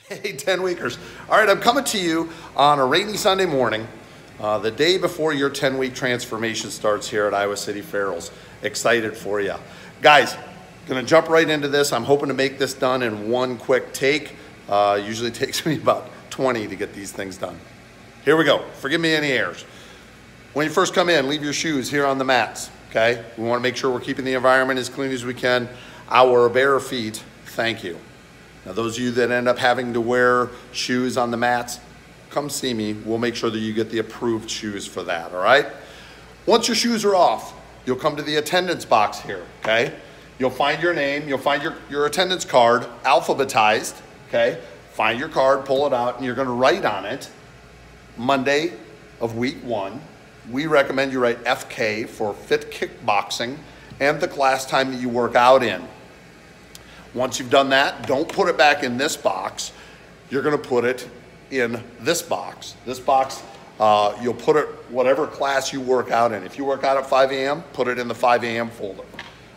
Hey, 10 weekers. All right, I'm coming to you on a rainy Sunday morning, the day before your 10-week transformation starts here at Iowa City Ferals. Excited for you. Guys, gonna jump right into this. I'm hoping to make this done in one quick take. Usually takes me about 20 to get these things done. Here we go. Forgive me any errors. When you first come in, leave your shoes here on the mats, okay? We wanna make sure we're keeping the environment as clean as we can. Our bare feet, thank you. Now, those of you that end up having to wear shoes on the mats, come see me. We'll make sure that you get the approved shoes for that, all right? Once your shoes are off, you'll come to the attendance box here, okay? You'll find your name, you'll find your attendance card, alphabetized, okay? Find your card, pull it out, and you're gonna write on it, Monday of week 1. We recommend you write FK for Fit Kickboxing and the class time that you work out in. Once you've done that, don't put it back in this box. You're gonna put it in this box. This box, you'll put it whatever class you work out in. If you work out at 5 a.m., put it in the 5 a.m. folder.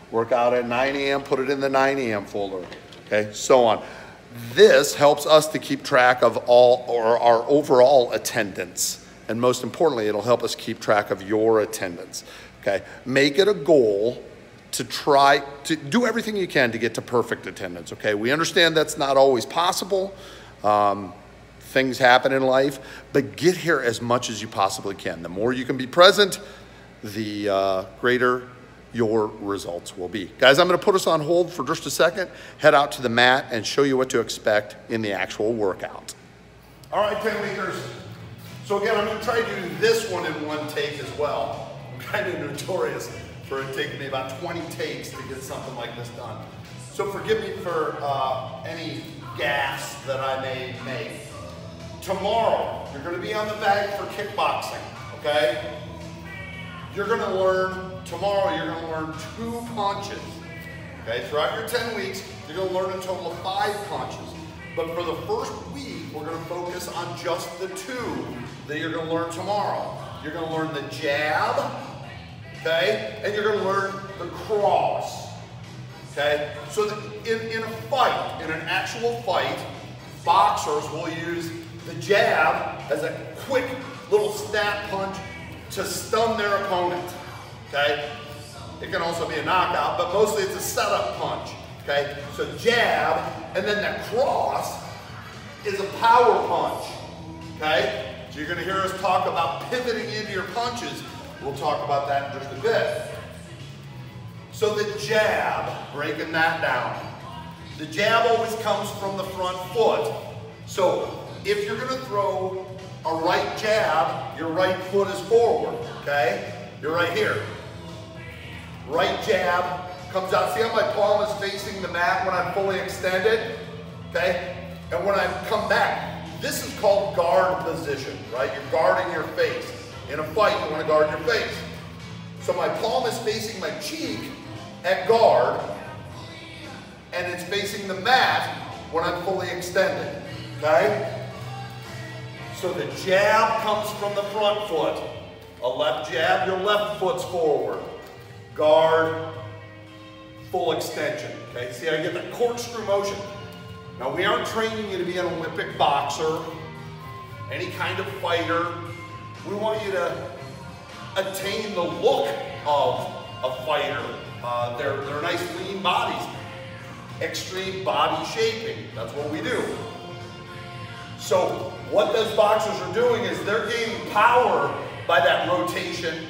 Work out at 9 a.m., put it in the 9 a.m. folder, okay, so on. This helps us to keep track of our overall attendance. And most importantly, it'll help us keep track of your attendance, okay? Make it a goal to try to do everything you can to get to perfect attendance, okay? We understand that's not always possible. Things happen in life, but get here as much as you possibly can. The more you can be present, the greater your results will be. Guys, I'm gonna put us on hold for just a second, head out to the mat and show you what to expect in the actual workout. All right, 10 weekers. So again, I'm gonna try to do this one in one take as well. I'm kind of notorious for it taking me about 20 takes to get something like this done. So forgive me for any gaffes that I may make. Tomorrow, you're gonna be on the bag for kickboxing, okay? Tomorrow you're gonna learn 2 punches, okay? Throughout your 10 weeks, you're gonna learn a total of 5 punches. But for the first week, we're gonna focus on just the 2 that you're gonna learn tomorrow. You're gonna learn the jab, okay? And you're gonna learn the cross, okay? So in a fight, in an actual fight, boxers will use the jab as a quick little snap punch to stun their opponent, okay? It can also be a knockout, but mostly it's a setup punch, okay? So jab, and then that cross is a power punch, okay? So you're gonna hear us talk about pivoting into your punches. We'll talk about that in just a bit. So the jab, breaking that down. The jab always comes from the front foot. So if you're gonna throw a right jab, your right foot is forward, okay? You're right here. Right jab comes out. See how my palm is facing the mat when I'm fully extended, okay? And when I come back, this is called guard position, right? You're guarding your face. In a fight, you want to guard your face. So my palm is facing my cheek at guard, and it's facing the mat when I'm fully extended, okay? So the jab comes from the front foot. A left jab, your left foot's forward. Guard, full extension, okay? See how you get that corkscrew motion? Now, we aren't training you to be an Olympic boxer, any kind of fighter. We want you to attain the look of a fighter. They're nice lean bodies. Extreme body shaping, that's what we do. So what those boxers are doing is they're gaining power by that rotation.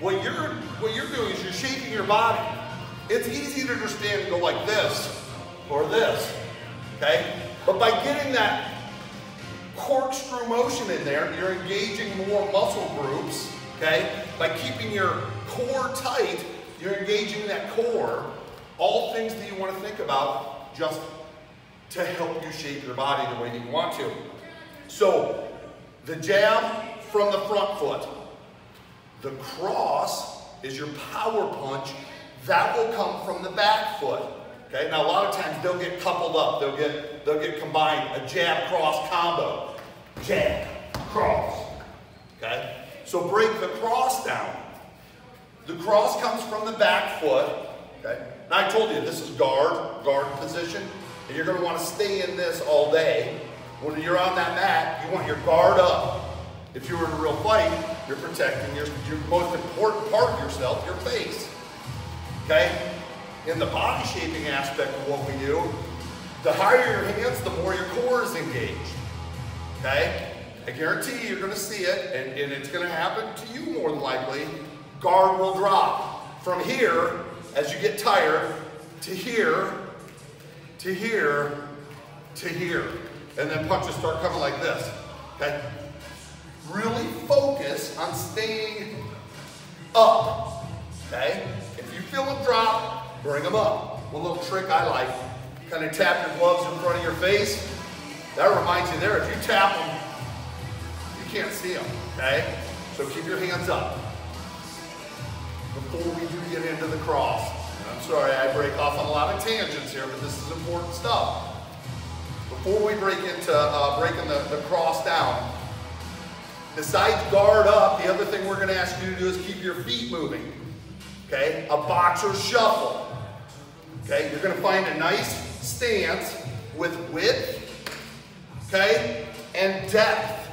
What you're doing is you're shaping your body. It's easy to understand and go like this or this, okay? But by getting that corkscrew motion in there, you're engaging more muscle groups, okay? By keeping your core tight, you're engaging that core. All things that you want to think about just to help you shape your body the way that you want to. So, the jab from the front foot. The cross is your power punch. That will come from the back foot. Okay, now a lot of times they'll get coupled up. They'll get combined, a jab cross combo. Jab, cross, okay? So break the cross down. The cross comes from the back foot, okay? Now I told you, this is guard position, and you're gonna wanna stay in this all day. When you're on that mat, you want your guard up. If you were in a real fight, you're protecting your most important part of yourself, your face. Okay? In the body shaping aspect of what we do, the higher your hands, the more your core is engaged. Okay? I guarantee you're gonna see it, and it's gonna happen to you more than likely. Guard will drop from here, as you get tired, to here, to here, to here. And then punches start coming like this, okay? Really focus on staying up, okay? If you feel them drop, bring them up. One little trick I like, kind of tap your gloves in front of your face. That reminds you there, if you tap them, you can't see them, okay? So keep your hands up. Before we do get into the cross, and I'm sorry I break off on a lot of tangents here, but this is important stuff. Before we break into breaking the cross down, besides guard up, the other thing we're gonna ask you to do is keep your feet moving, okay? A boxer shuffle, okay? You're gonna find a nice stance with width, okay, and depth.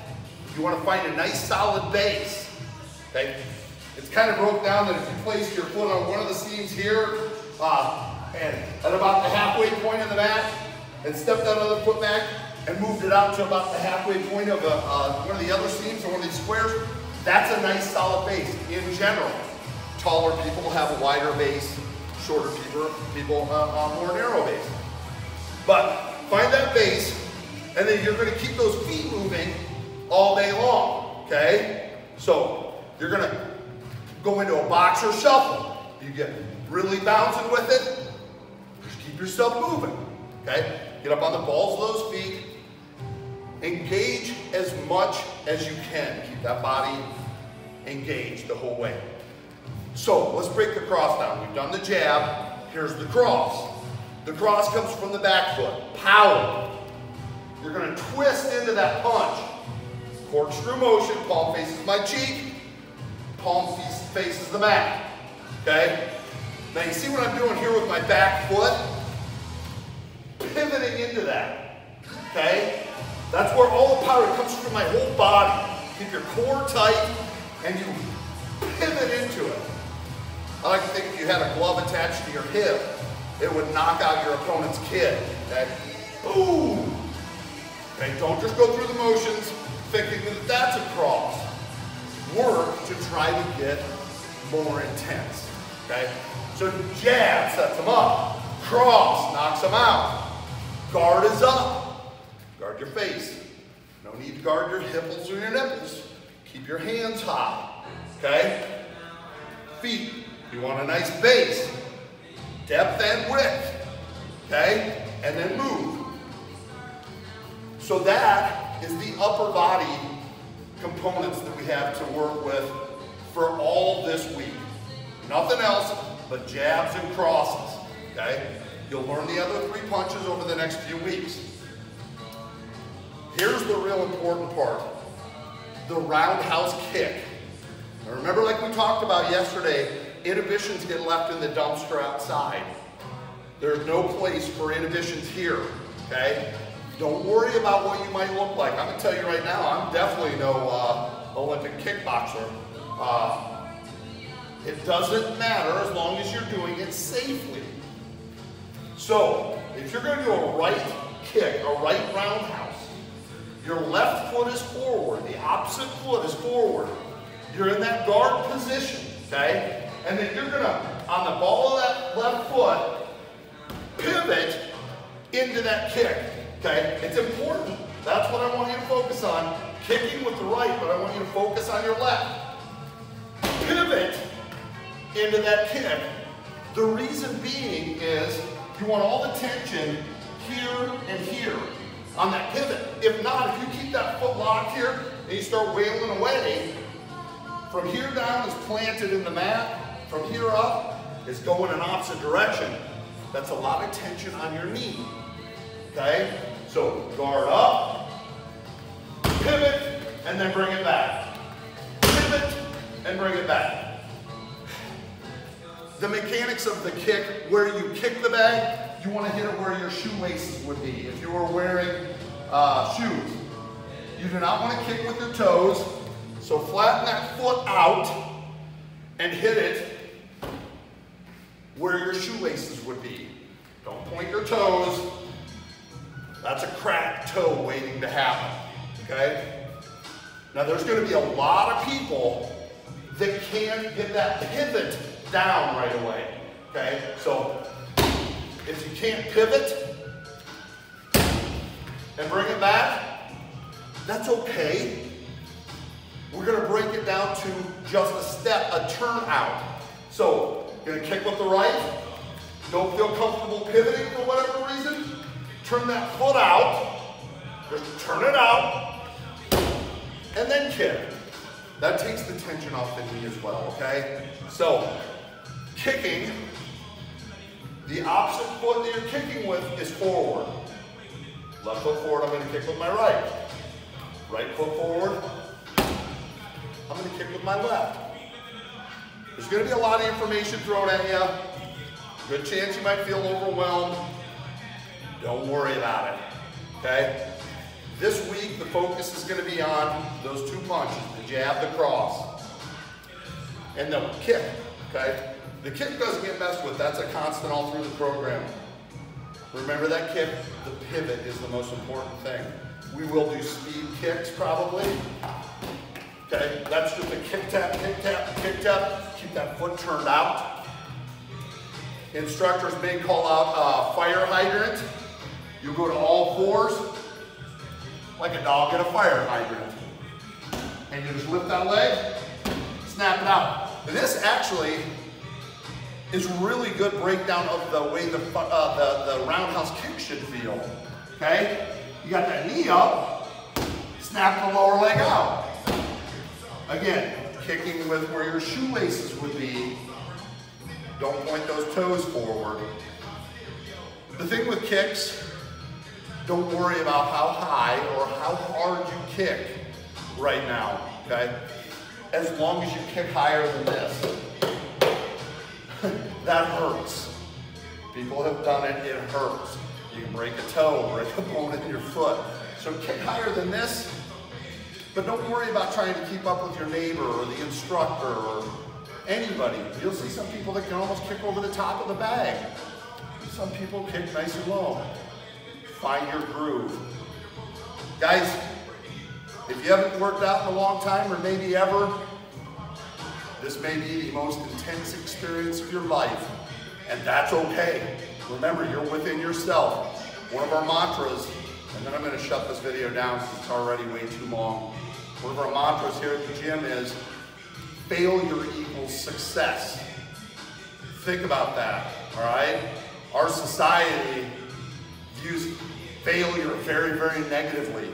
You wanna find a nice solid base, okay? It's kind of broke down that if you placed your foot on one of the seams here, and at about the halfway point of the mat, and stepped that other foot back and moved it out to about the halfway point of one of the other seams or one of these squares, that's a nice solid base in general. Taller people have a wider base, shorter people more narrow base. But find that base, and then you're gonna keep those feet moving all day long, okay? So you're gonna go into a boxer shuffle. You get really bouncing with it, just keep yourself moving, okay? Get up on the balls of those feet. Engage as much as you can. Keep that body engaged the whole way. So let's break the cross down. We've done the jab. Here's the cross. The cross comes from the back foot. Power. You're going to twist into that punch. Corkscrew motion. Palm faces my cheek. Palm faces the mat. Okay? Now you see what I'm doing here with my back foot? Pivoting into that, okay? That's where all the power comes from my whole body. Keep your core tight and you pivot into it. I like to think if you had a glove attached to your hip, it would knock out your opponent's kid, okay? Boom! Okay, don't just go through the motions thinking that that's a cross. Work to try to get more intense, okay? So jab sets them up. Cross knocks them out. Guard is up. Guard your face. No need to guard your hipples or your nipples. Keep your hands high, okay? Feet, you want a nice base. Depth and width, okay? And then move. So that is the upper body components that we have to work with for all this week. Nothing else but jabs and crosses, okay? You'll learn the other 3 punches over the next few weeks. Here's the real important part, the roundhouse kick. Now remember, like we talked about yesterday, inhibitions get left in the dumpster outside. There's no place for inhibitions here, okay? Don't worry about what you might look like. I'm gonna tell you right now, I'm definitely no Olympic kickboxer. It doesn't matter as long as you're doing it safely. So, if you're gonna do a right kick, a right roundhouse, your left foot is forward, the opposite foot is forward. You're in that guard position, okay? And then you're gonna, on the ball of that left foot, pivot into that kick, okay? It's important. That's what I want you to focus on. Kicking with the right, but I want you to focus on your left. Pivot into that kick. The reason being is you want all the tension here and here on that pivot. If not, if you keep that foot locked here and you start wailing away, from here down is planted in the mat, from here up is going in opposite direction. That's a lot of tension on your knee, okay? So guard up, pivot, and then bring it back. Pivot, and bring it back. The mechanics of the kick, where you kick the bag, you want to hit it where your shoelaces would be. If you were wearing shoes. You do not want to kick with your toes, so flatten that foot out and hit it where your shoelaces would be. Don't point your toes. That's a cracked toe waiting to happen, okay? Now there's going to be a lot of people that can't get that pivot down right away, okay? So if you can't pivot and bring it back, that's okay. We're going to break it down to just a step, a turn out. So going to kick with the right. Don't feel comfortable pivoting for whatever reason. Turn that foot out. Just turn it out. And then kick. That takes the tension off the knee as well, okay? So, kicking, the opposite foot that you're kicking with is forward. Left foot forward, I'm going to kick with my right. Right foot forward, I'm going to kick with my left. There's going to be a lot of information thrown at you. Good chance you might feel overwhelmed. Don't worry about it, okay? This week, the focus is going to be on those two punches, the jab, the cross, and the kick, okay? The kick doesn't get messed with. That's a constant all through the program. Remember that kick? The pivot is the most important thing. We will do speed kicks probably. Okay, that's just a kick tap, kick tap, kick tap. Keep that foot turned out. Instructors may call out fire hydrant. You go to all fours, like a dog at a fire hydrant. And you just lift that leg, snap it out. And this actually is really good breakdown of the way the roundhouse kick should feel. Okay? You got that knee up, snap the lower leg out. Again, kicking with where your shoelaces would be. Don't point those toes forward. The thing with kicks, don't worry about how high or how hard you kick right now, okay? As long as you kick higher than this. That hurts. People have done it, it hurts. You can break a toe, break a bone in your foot. So kick higher than this, but don't worry about trying to keep up with your neighbor or the instructor or anybody. You'll see some people that can almost kick over the top of the bag. Some people kick nice and low. Find your groove. Guys, if you haven't worked out in a long time or maybe ever, this may be the most intense experience of your life, and that's okay. Remember, you're within yourself. One of our mantras, and then I'm going to shut this video down because it's already way too long. One of our mantras here at the gym is failure equals success. Think about that, all right? Our society views failure very, very negatively.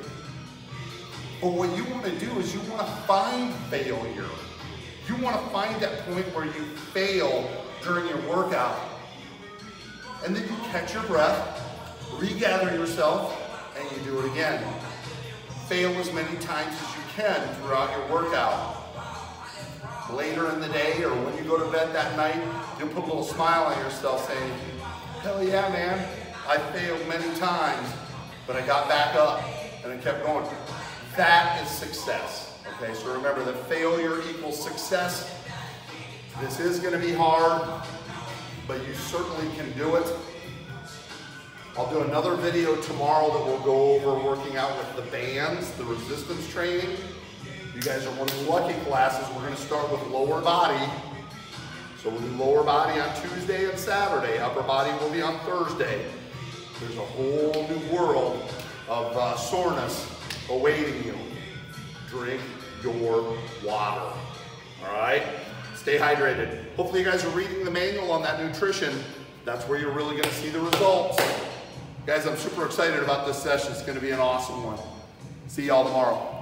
But what you want to do is you want to find failure. You want to find that point where you fail during your workout. And then you catch your breath, regather yourself, and you do it again. Fail as many times as you can throughout your workout. Later in the day or when you go to bed that night, you'll put a little smile on yourself saying, hell yeah, man, I failed many times, but I got back up and I kept going. That is success. Okay, so remember that failure equals success. This is going to be hard, but you certainly can do it. I'll do another video tomorrow that will go over working out with the bands, the resistance training. You guys are one of the lucky classes. We're going to start with lower body. So we'll do lower body on Tuesday and Saturday. Upper body will be on Thursday. There's a whole new world of soreness awaiting you. Drink your water. All right? Stay hydrated. Hopefully you guys are reading the manual on that nutrition. That's where you're really going to see the results. Guys, I'm super excited about this session. It's going to be an awesome one. See y'all tomorrow.